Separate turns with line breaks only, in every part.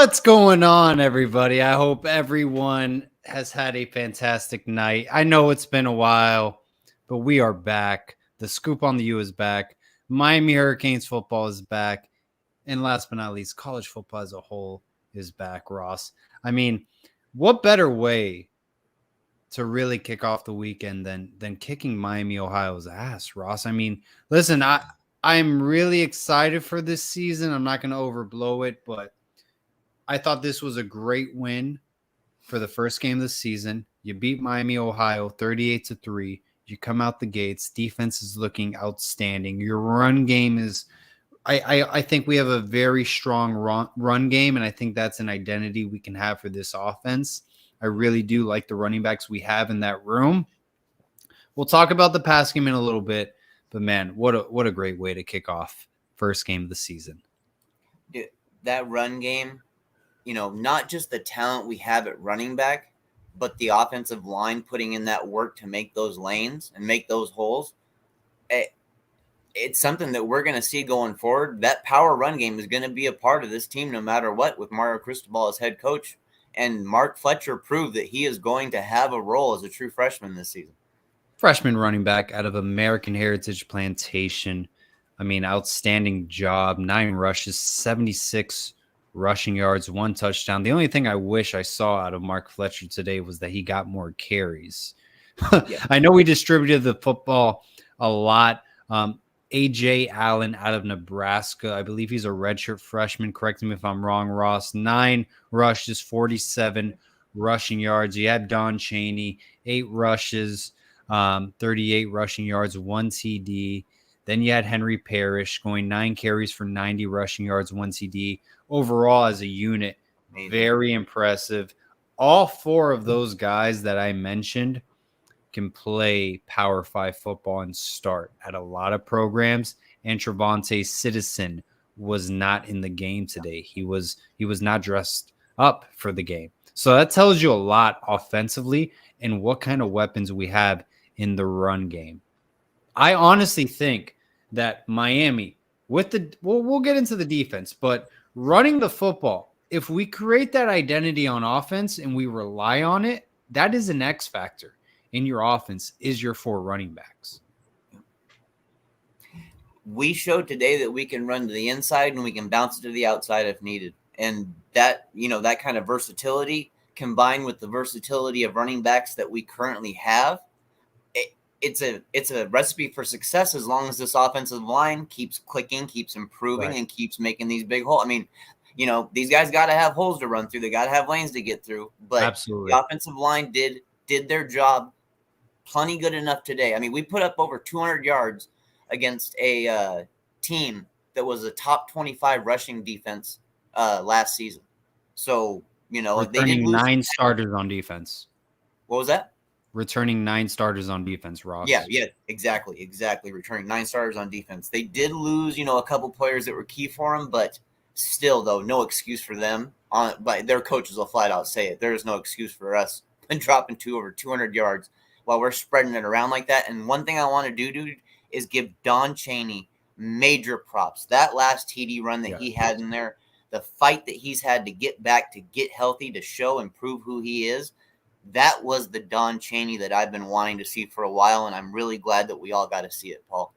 What's going on, everybody? I hope everyone has had a fantastic night. I know it's been a while, but we are back. The Scoop on the U is back. Miami Hurricanes football is back. And last but not least, college football as a whole is back, Ross. I mean, what better way to really kick off the weekend than kicking Miami, Ohio's ass, Ross? I mean, listen, I'm really excited for this season. I'm not going to overblow it, but I thought this was a great win for the first game of the season. You beat Miami, Ohio 38-3. You come out the gates. Defense is looking outstanding. Your run game is I think we have a very strong run game, and I think that's an identity we can have for this offense. I really do like the running backs we have in that room. We'll talk about the pass game in a little bit, but man, what a great way to kick off first game of the season.
Dude, that run game, not just the talent we have at running back, but the offensive line putting in that work to make those lanes and make those holes. It's something that we're going to see going forward. That power run game is going to be a part of this team no matter what, with Mario Cristobal as head coach. And Mark Fletcher proved that he is going to have a role as a true freshman this season.
Freshman running back out of American Heritage Plantation. I mean, outstanding job. 9 rushes, 76 rushing yards, 1 touchdown. The only thing I wish I saw out of Mark Fletcher today was that he got more carries. Yeah. I know we distributed the football a lot. A.J. Allen out of Nebraska. I believe he's a redshirt freshman. Correct me if I'm wrong, Ross. 9 rushes, 47 rushing yards. You had Don Chaney, 8 rushes, 38 rushing yards, 1 TD. Then you had Henry Parrish going 9 carries for 90 rushing yards, 1 TD. Overall, as a unit, very impressive. All 4 of those guys that I mentioned can play Power 5 football and start at a lot of programs. And Trevante Citizen was not in the game today. He was not dressed up for the game. So that tells you a lot offensively and what kind of weapons we have in the run game. I honestly think that Miami, we'll get into the defense, but running the football, if we create that identity on offense and we rely on it, that is an X factor in your offense, is your 4 running backs.
We showed today that we can run to the inside and we can bounce it to the outside if needed. And that, that kind of versatility combined with the versatility of running backs that we currently have, it's a recipe for success as long as this offensive line keeps clicking, keeps improving, right, and keeps making these big holes. I mean, these guys got to have holes to run through. They got to have lanes to get through. But absolutely, the offensive line did their job plenty good enough today. I mean, we put up over 200 yards against a team that was a top 25 rushing defense last season. So,
returning they did lose 9 starters on defense.
What was that?
Returning 9 starters on defense, Ross.
Yeah, exactly. Returning 9 starters on defense. They did lose, a couple players that were key for them, but still, though, no excuse for them. But their coaches will flat out say it. There is no excuse for us and dropping over 200 yards while we're spreading it around like that. And one thing I want to do, dude, is give Don Chaney major props. That last TD run that he had in there, the fight that he's had to get back, to get healthy, to show and prove who he is, that was the Don Chaney that I've been wanting to see for a while, and I'm really glad that we all got to see it, Paul.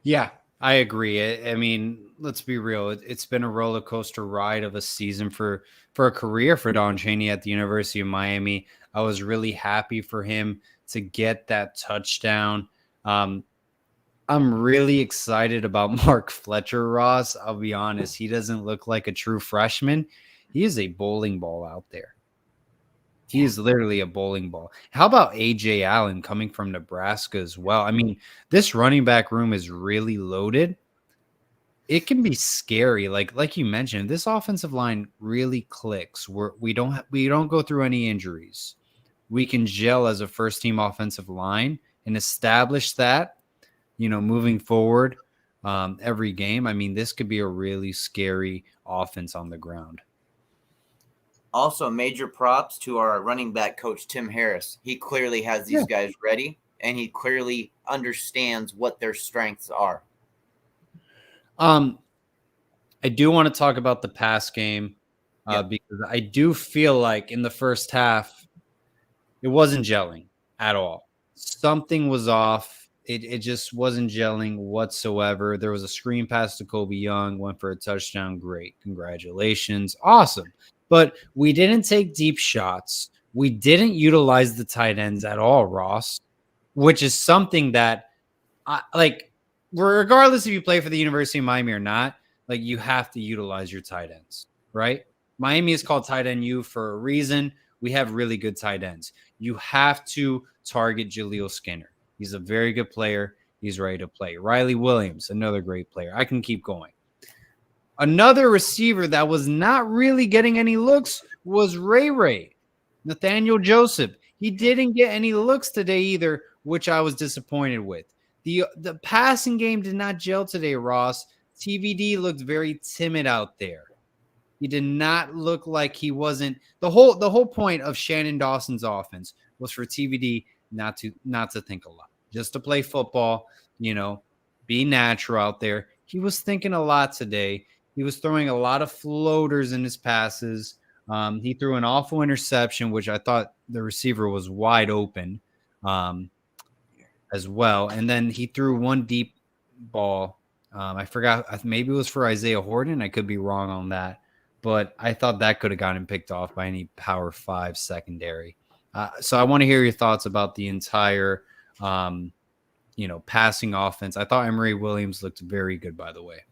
Yeah, I agree. I mean, let's be real. It's been a roller coaster ride of a season for a career for Don Chaney at the University of Miami. I was really happy for him to get that touchdown. I'm really excited about Mark Fletcher, Ross. I'll be honest. He doesn't look like a true freshman. He is a bowling ball out there. He is literally a bowling ball. How about A.J. Allen coming from Nebraska as well? I mean, this running back room is really loaded. It can be scary. Like you mentioned, this offensive line really clicks. We don't go through any injuries. We can gel as a first-team offensive line and establish that, moving forward every game. I mean, this could be a really scary offense on the ground.
Also, major props to our running back coach, Tim Harris. He clearly has these guys ready, and he clearly understands what their strengths are.
I do want to talk about the pass game.
Yep.
because I do feel like in the first half, it wasn't gelling at all. Something was off. It just wasn't gelling whatsoever. There was a screen pass to Kobe Young, went for a touchdown. Great. Congratulations. Awesome. But we didn't take deep shots. We didn't utilize the tight ends at all, Ross, which is something that like, regardless if you play for the University of Miami or not, like, you have to utilize your tight ends, right? Miami is called tight end U for a reason. We have really good tight ends. You have to target Jaleel Skinner. He's a very good player. He's ready to play. Riley Williams, another great player. I can keep going. Another receiver that was not really getting any looks was Ray. Nathaniel Joseph. He didn't get any looks today either, which I was disappointed with. The passing game did not gel today, Ross. TVD looked very timid out there. He did not look like he wasn't the whole point of Shannon Dawson's offense was for TVD not to think a lot, just to play football, be natural out there. He was thinking a lot today. He was throwing a lot of floaters in his passes. He threw an awful interception, which I thought the receiver was wide open as well. And then he threw one deep ball. I forgot. Maybe it was for Isaiah Horton. I could be wrong on that. But I thought that could have gotten picked off by any Power 5 secondary. So I want to hear your thoughts about the entire, passing offense. I thought Emory Williams looked very good, by the way.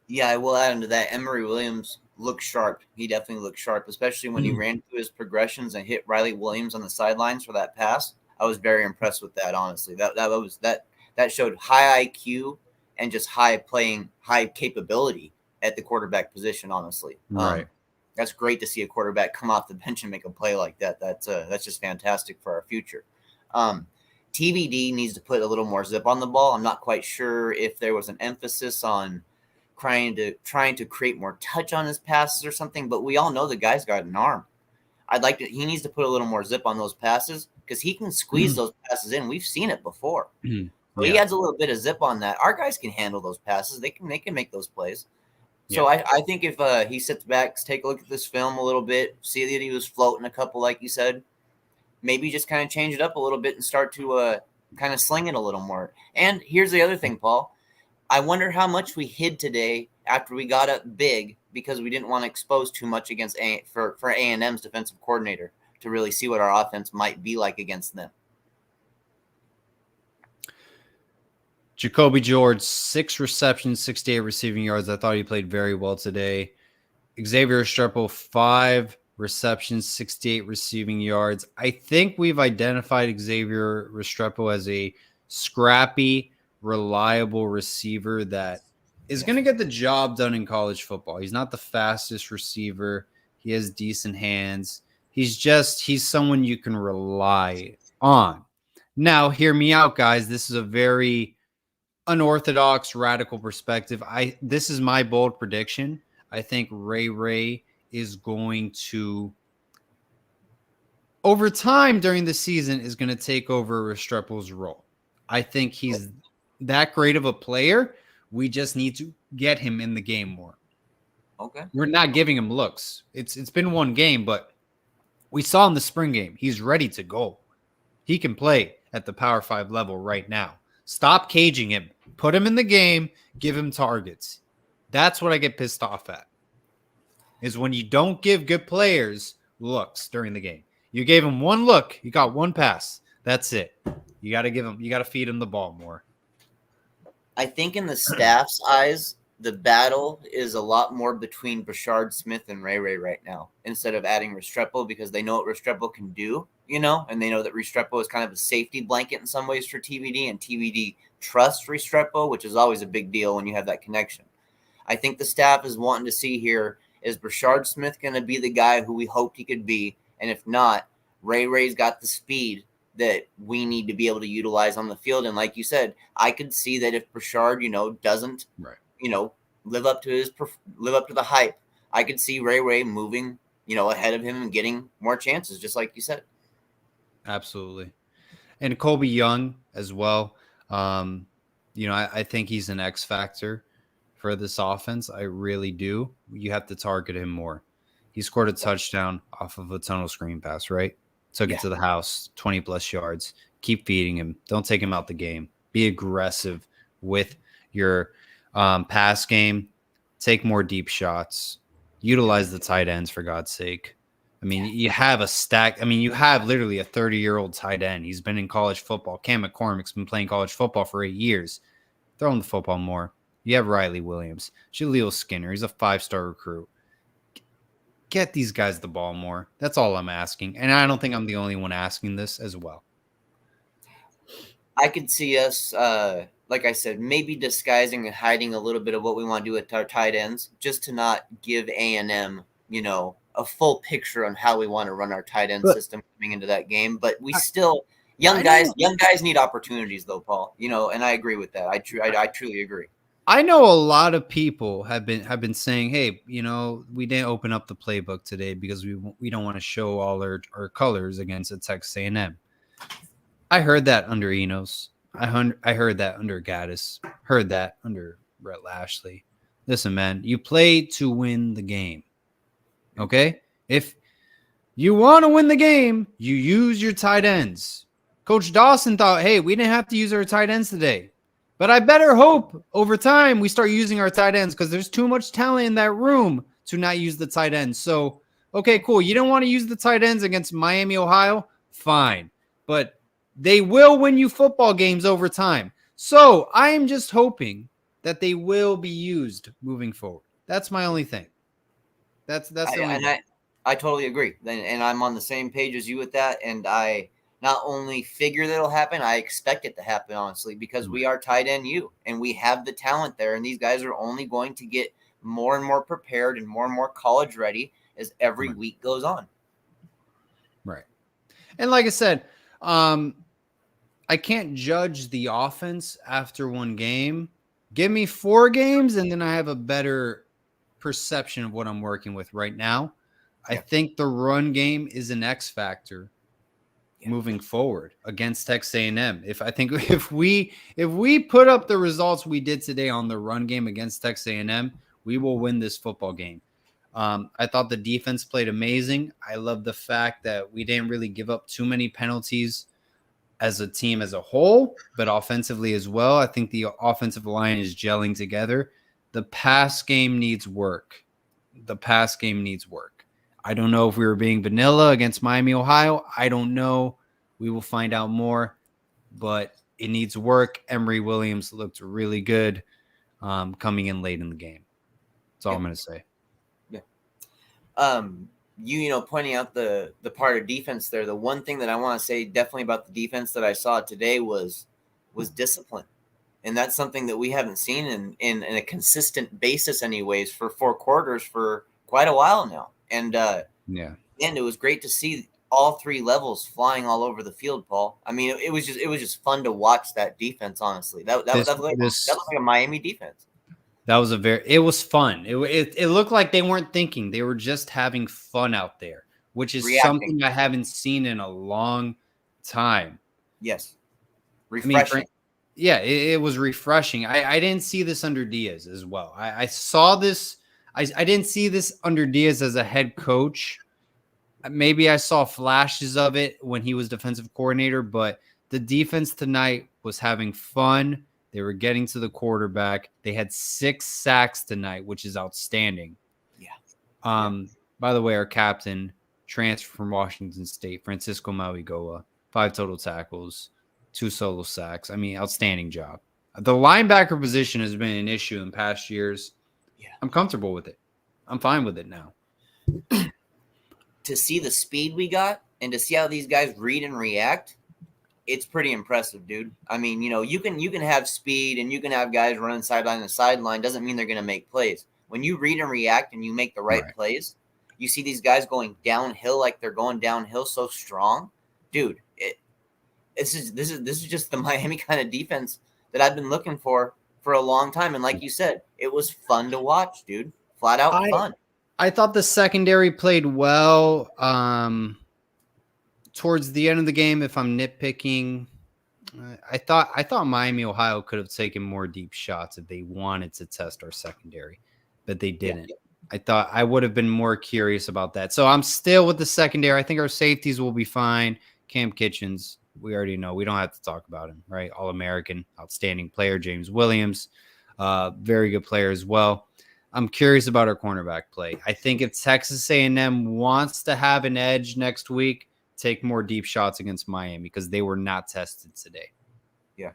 Yeah, I will add into that. Emory Williams looked sharp. He definitely looked sharp, especially when he ran through his progressions and hit Riley Williams on the sidelines for that pass. I was very impressed with that, honestly. That showed high IQ and just high capability at the quarterback position, honestly.
Right.
That's great to see a quarterback come off the bench and make a play like that. That's just fantastic for our future. TVD needs to put a little more zip on the ball. I'm not quite sure if there was an emphasis on trying to create more touch on his passes or something, but we all know the guy's got an arm. He needs to put a little more zip on those passes because he can squeeze those passes in. We've seen it before. So he adds a little bit of zip on that. Our guys can handle those passes. They can make those plays. So I think if he sits back, take a look at this film a little bit, see that he was floating a couple, like you said, maybe just kind of change it up a little bit and start to kind of sling it a little more. And here's the other thing, Paul. I wonder how much we hid today after we got up big because we didn't want to expose too much against for A&M's defensive coordinator to really see what our offense might be like against them.
Jacoby George, 6 receptions, 68 receiving yards. I thought he played very well today. Xavier Restrepo, 5 receptions, 68 receiving yards. I think we've identified Xavier Restrepo as a scrappy, reliable receiver that is going to get the job done in college football. He's not the fastest receiver. He has decent hands. He's someone you can rely on. Now, hear me out, guys. This is a very unorthodox, radical perspective. This is my bold prediction. I think Ray is going to, over time during the season, is going to take over Restrepo's role. I think he's that great of a player. We just need to get him in the game more.
Okay.
We're not giving him looks. It's been one game, but we saw in the spring game, he's ready to go. He can play at the Power 5 level right now. Stop caging him. Put him in the game. Give him targets. That's what I get pissed off at, is when you don't give good players looks during the game. You gave him one look. You got one pass. That's it. You got to feed him the ball more.
I think in the staff's eyes, the battle is a lot more between Brashard Smith and Ray right now instead of adding Restrepo because they know what Restrepo can do, and they know that Restrepo is kind of a safety blanket in some ways for TVD, and TVD trusts Restrepo, which is always a big deal when you have that connection. I think the staff is wanting to see here, is Brashard Smith going to be the guy who we hoped he could be? And if not, Ray's got the speed that we need to be able to utilize on the field. And like you said, I could see that if Brashard, doesn't, live up to the hype, I could see Ray moving, ahead of him and getting more chances, just like you said.
Absolutely. And Kobe Young as well. I think he's an X factor. for this offense. I really do. You have to target him more. He scored a touchdown off of a tunnel screen pass, right? Took it to the house, 20 plus yards. Keep feeding him. Don't take him out the game. Be aggressive with your pass game. Take more deep shots. Utilize the tight ends, for God's sake. I mean, you have a stack. I mean, you have literally a 30-year-old tight end. He's been in college football. Cam McCormick's been playing college football for 8 years. Throw him the football more. You have Riley Williams. Jaleel Skinner. He's a 5-star recruit. Get these guys the ball more. That's all I'm asking. And I don't think I'm the only one asking this as well.
I could see us, like I said, maybe disguising and hiding a little bit of what we want to do with our tight ends, just to not give A&M, a full picture on how we want to run our tight end system coming into that game. But we still, young guys need opportunities though, Paul. And I agree with that. I truly agree.
I know a lot of people have been saying, hey, we didn't open up the playbook today because we don't want to show all our colors against a Texas A&M. I heard that under Enos. I heard that under Gaddis. Heard that under Brett Lashley. Listen, man, you play to win the game. Okay? If you want to win the game, you use your tight ends. Coach Dawson thought, hey, we didn't have to use our tight ends today. But I better hope over time we start using our tight ends because there's too much talent in that room to not use the tight ends. So, okay, cool. You don't want to use the tight ends against Miami, Ohio? Fine. But they will win you football games over time. So I am just hoping that they will be used moving forward. That's my only thing. That's the only thing.
I totally agree. And I'm on the same page as you with that. And I not only figure that'll happen, I expect it to happen, honestly, because we are tight end U and we have the talent there. And these guys are only going to get more and more prepared and more college ready as every week goes on.
Right. And like I said, I can't judge the offense after one game. Give me 4 games and then I have a better perception of what I'm working with right now. I think the run game is an X factor moving forward against Texas A&M. If we put up the results we did today on the run game against Texas A&M, we will win this football game. I thought the defense played amazing. I love the fact that we didn't really give up too many penalties as a team as a whole, but offensively as well. I think the offensive line is gelling together. The pass game needs work. I don't know if we were being vanilla against Miami, Ohio. I don't know. We will find out more, but it needs work. Emory Williams looked really good coming in late in the game. That's all I'm going to say.
Yeah. Pointing out the part of defense there, the one thing that I want to say definitely about the defense that I saw today was discipline. And that's something that we haven't seen in a consistent basis anyways for 4 quarters for quite a while now. And it was great to see all 3 levels flying all over the field, Paul. I mean, it was just fun to watch that defense, honestly. That was like a Miami defense.
It was fun. It looked like they weren't thinking. They were just having fun out there, which is something I haven't seen in a long time.
Yes. Refreshing.
It was refreshing. I didn't see this under Diaz as well. I saw this. I didn't see this under Diaz as a head coach. Maybe I saw flashes of it when he was defensive coordinator, but the defense tonight was having fun. They were getting to the quarterback. They had 6 sacks tonight, which is outstanding. Yeah. By the way, our captain transferred from Washington State, Francisco Mauigoa, 5 total tackles, 2 solo sacks. I mean, outstanding job. The linebacker position has been an issue in past years. Yeah. I'm comfortable with it. I'm fine with it now.
To see the speed we got and to see how these guys read and react, it's pretty impressive, dude. I mean, you can have speed and you can have guys running sideline to sideline. Doesn't mean they're going to make plays. When you read and react and you make the right plays, you see these guys going downhill like they're going downhill so strong, dude. This is just the Miami kind of defense that I've been looking for a long time. And like you said, it was fun to watch, dude. Flat out fun.
I thought the secondary played well. Towards the end of the game, if I'm nitpicking, I thought Miami, Ohio could have taken more deep shots if they wanted to test our secondary, but they didn't. I thought I would have been more curious about that. So I'm still with the secondary. I think our safeties will be fine. Cam Kitchens, we already know. We don't have to talk about him, right? All-American, outstanding player. James Williams, very good player as well. I'm curious about our cornerback play. I think if Texas A&M wants to have an edge next week, take more deep shots against Miami because they were not tested today.
Yeah.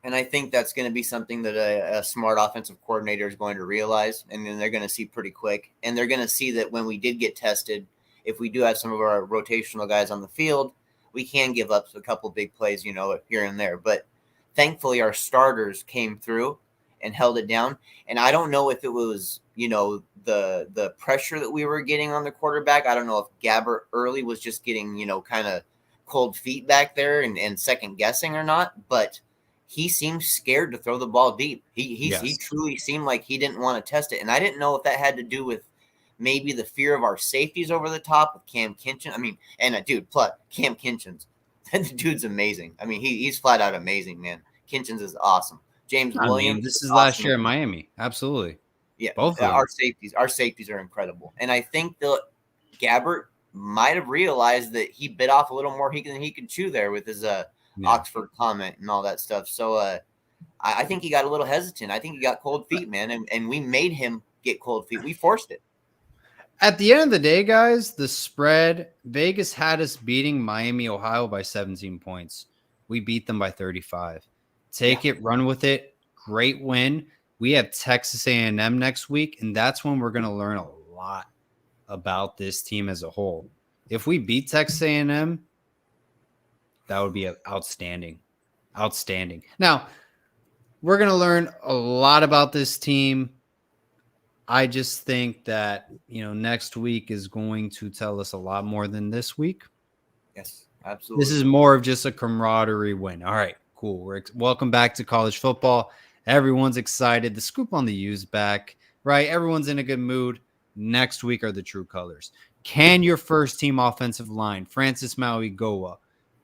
And I think that's going to be something that a smart offensive coordinator is going to realize, and then they're going to see pretty quick. And they're going to see that when we did get tested, if we do have some of our rotational guys on the field, we can give up a couple big plays, here and there. But thankfully, our starters came through and held it down. And I don't know if it was, the pressure that we were getting on the quarterback. I don't know if Gabbert early was just getting, kind of cold feet back there and second guessing or not, but he seemed scared to throw the ball deep. He truly seemed like he didn't want to test it. And I didn't know if that had to do with maybe the fear of our safeties over the top with Cam Kinchen. I mean, and Cam Kinchens, that dude's amazing. I mean, he's flat out amazing, man. Kinchens is awesome. James Williams.
This is last year in Miami. Absolutely.
Yeah.
Both
our safeties are incredible. And I think that Gabbert might have realized that he bit off a little more than he could chew there with his Oxford comment and all that stuff. So I think he got a little hesitant. I think he got cold feet, man. And we made him get cold feet. We forced it.
At the end of the day, guys, the spread, Vegas had us beating Miami, Ohio by 17 points. We beat them by 35. Take it, run with it. Great win. We have Texas A&M next week, and that's when we're going to learn a lot about this team as a whole. If we beat Texas A&M, that would be outstanding. Outstanding. Now, we're going to learn a lot about this team. I just think that, next week is going to tell us a lot more than this week.
Yes, absolutely.
This is more of just a camaraderie win. All right, cool. Welcome back to college football. Everyone's excited. The scoop on the U's back, right? Everyone's in a good mood. Next week are the true colors. Can your first team offensive line, Francis Mauigoa,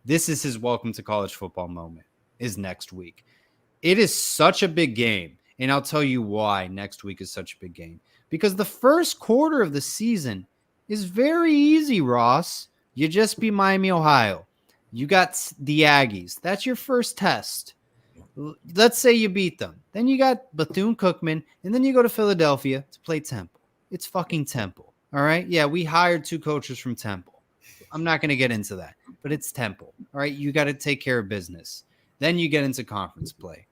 this is his welcome to college football moment, is next week. It is such a big game. And I'll tell you why next week is such a big game. Because the first quarter of the season is very easy, Ross. You just beat Miami, Ohio. You got the Aggies. That's your first test. Let's say you beat them. Then you got Bethune-Cookman, and then you go to Philadelphia to play Temple. It's fucking Temple, all right? Yeah, we hired 2 coaches from Temple. I'm not going to get into that, but it's Temple, all right? You got to take care of business. Then you get into conference play.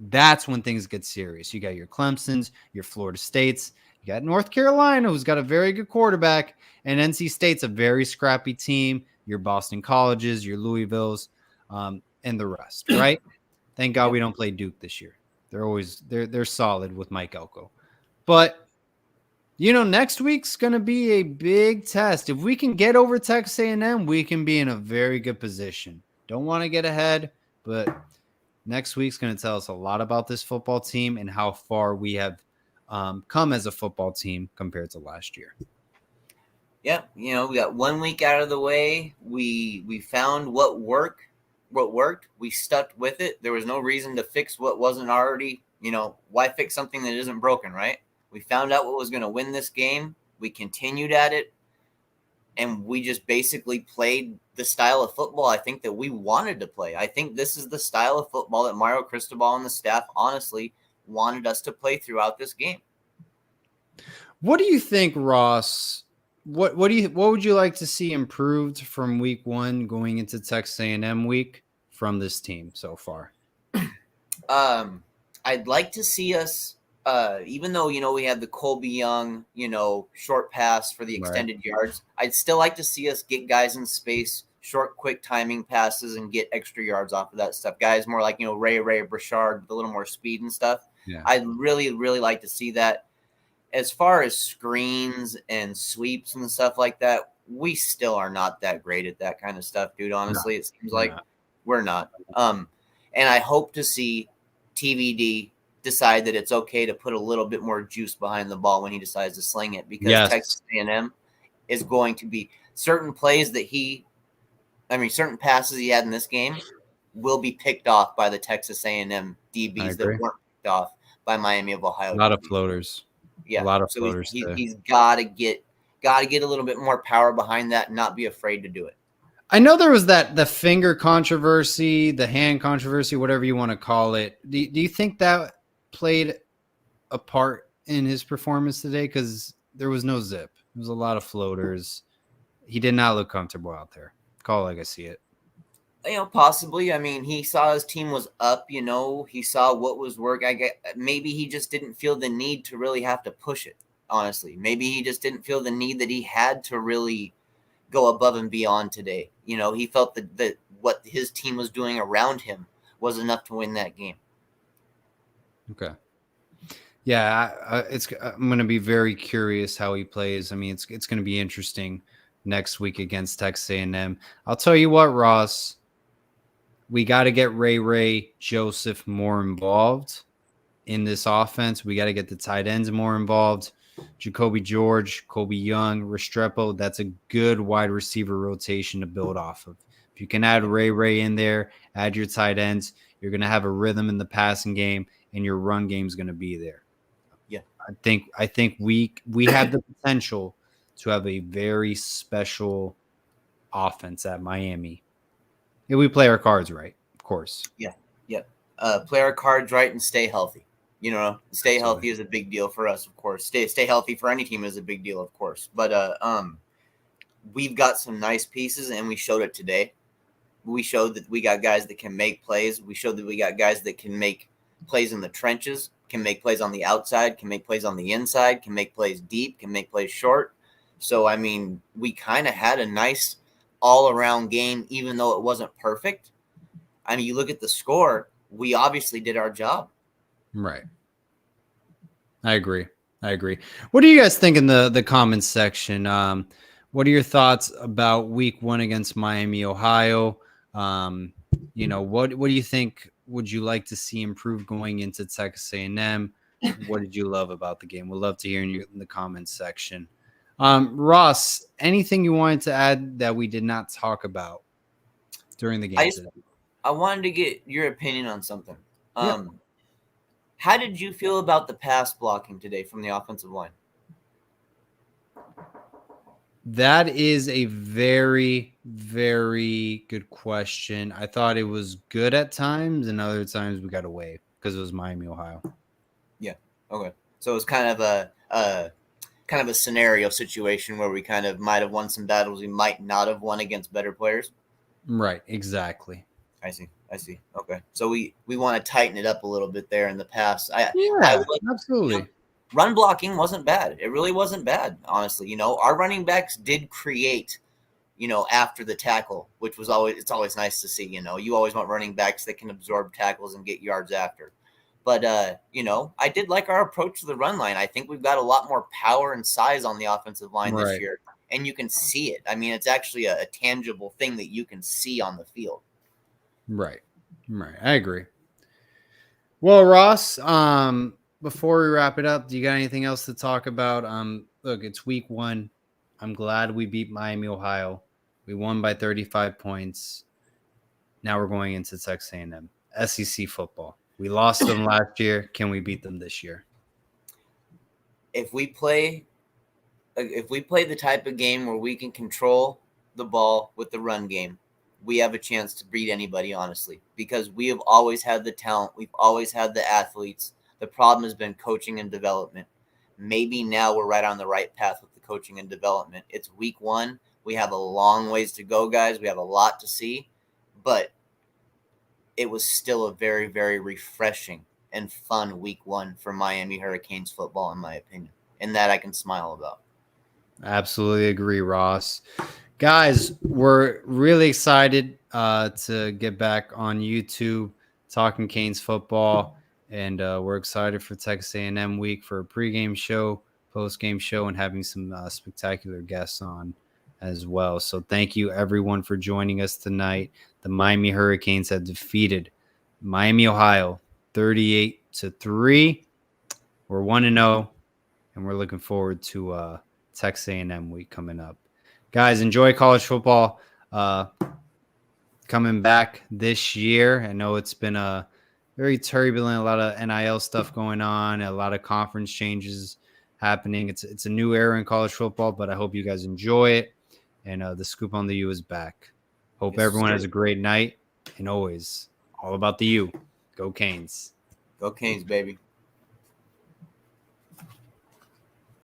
That's when things get serious. You got your Clemsons, your Florida States. You got North Carolina, who's got a very good quarterback, and NC State's a very scrappy team. Your Boston Colleges, your Louisvilles, and the rest, right? Thank God we don't play Duke this year. They're solid with Mike Elko. But, next week's going to be a big test. If we can get over Texas A&M, we can be in a very good position. Don't want to get ahead, but next week's going to tell us a lot about this football team and how far we have come as a football team compared to last year.
Yeah, we got 1 week out of the way. We found what worked. We stuck with it. There was no reason to fix what wasn't already, why fix something that isn't broken, right? We found out what was going to win this game. We continued at it, and we just basically played the style of football I think that we wanted to play. I think this is the style of football that Mario Cristobal and the staff honestly wanted us to play throughout this game.
What do you think, Ross? What would you like to see improved from week 1 going into Texas A&M week from this team so far?
I'd like to see us, even though, we had the Colby Young, short pass for the extended yards, I'd still like to see us get guys in space, short, quick timing passes, and get extra yards off of that stuff. Guys more like, Ray Brashard with a little more speed and stuff.
Yeah.
I'd really, really like to see that. As far as screens and sweeps and stuff like that, we still are not that great at that kind of stuff, dude. Honestly, it seems like we're not. And I hope to see TVD decide that it's okay to put a little bit more juice behind the ball when he decides to sling it, because Texas A&M is going to be certain plays that certain passes he had in this game. will be picked off by the Texas A&M
I
DBs that
agree.
weren't picked off by Miami of
A
Ohio
lot of
DBs.
floaters.
Yeah,
A lot of
so
floaters today.
he's got to get a little bit more power behind that and not be afraid to do it.
I know there was the finger controversy, the hand controversy, whatever you want to call it. Do you think that played a part in his performance today? Because there was no zip. There was a lot of floaters. He did not look comfortable out there. Call it like I see it.
Possibly. I mean, he saw his team was up. He saw what was working. Maybe he just didn't feel the need to really have to push it. Honestly, maybe he just didn't feel the need that he had to really go above and beyond today. He felt that what his team was doing around him was enough to win that game.
Okay. Yeah, I'm going to be very curious how he plays. I mean, it's going to be interesting next week against Texas A&M. I'll tell you what, Ross, we got to get Ray Joseph more involved in this offense. We got to get the tight ends more involved. Jacoby George, Kobe Young, Restrepo, that's a good wide receiver rotation to build off of. If you can add Ray in there, add your tight ends, you're going to have a rhythm in the passing game, and your run game is going to be there.
Yeah,
I think we have the potential to have a very special offense at Miami. If we play our cards right, of course.
Yeah. Play our cards right and stay healthy. Stay
Absolutely.
healthy is a big deal for us, of course. Stay healthy for any team is a big deal, of course. But we've got some nice pieces, and we showed it today. We showed that we got guys that can make plays. We showed that we got guys that can make plays in the trenches, can make plays on the outside, can make plays on the inside, can make plays deep, can make plays short. So, I mean, we kind of had a nice all-around game, even though it wasn't perfect. I mean, you look at the score, we obviously did our job.
Right. I agree. What do you guys think in the comments section? What are your thoughts about week 1 against Miami, Ohio? What do you think would you like to see improve going into Texas A&M? What did you love about the game? We'd love to hear in the comments section. Ross, anything you wanted to add that we did not talk about during the game today?
I wanted to get your opinion on something. How did you feel about the pass blocking today from the offensive line?
That is a very, very good question. I thought it was good at times, and other times we got away because it was Miami, Ohio.
Yeah. Okay. So it was kind of a scenario situation where we kind of might have won some battles we might not have won against better players.
Right. Exactly.
I see. Okay. So we want to tighten it up a little bit there in the pass.
Absolutely.
Run blocking wasn't bad. It really wasn't bad, honestly. Our running backs did create, after the tackle, which was it's always nice to see. You always want running backs that can absorb tackles and get yards after. But, I did like our approach to the run line. I think we've got a lot more power and size on the offensive line this year, and you can see it. I mean, it's actually a tangible thing that you can see on the field.
Right. I agree. Well, Ross, before we wrap it up, do you got anything else to talk about? Look, it's week 1. I'm glad we beat Miami, Ohio. We won by 35 points. Now we're going into Texas A&M. SEC football. We lost them last year. Can we beat them this year?
If we play the type of game where we can control the ball with the run game, we have a chance to beat anybody, honestly, because we have always had the talent. We've always had the athletes. The problem has been coaching and development. Maybe now we're right on the right path with the coaching and development. It's week 1. We have a long ways to go, guys. We have a lot to see, but it was still a very, very refreshing and fun week 1 for Miami Hurricanes football, in my opinion, and that I can smile about.
Absolutely agree, Ross. Guys, we're really excited to get back on YouTube talking Canes football, and we're excited for Texas A&M week for a pregame show, postgame show, and having some spectacular guests on as well. So thank you, everyone, for joining us tonight. The Miami Hurricanes have defeated Miami, Ohio, 38-3. We're 1-0, and we're looking forward to Texas A&M week coming up. Guys, enjoy college football. coming back this year. I know it's been a very turbulent, a lot of NIL stuff going on, a lot of conference changes happening. It's a new era in college football, but I hope you guys enjoy it. And the Scoop on the U is back. Hope
Yes,
everyone
sir.
has a great night, and always all about the U. Go Canes.
Go Canes, baby.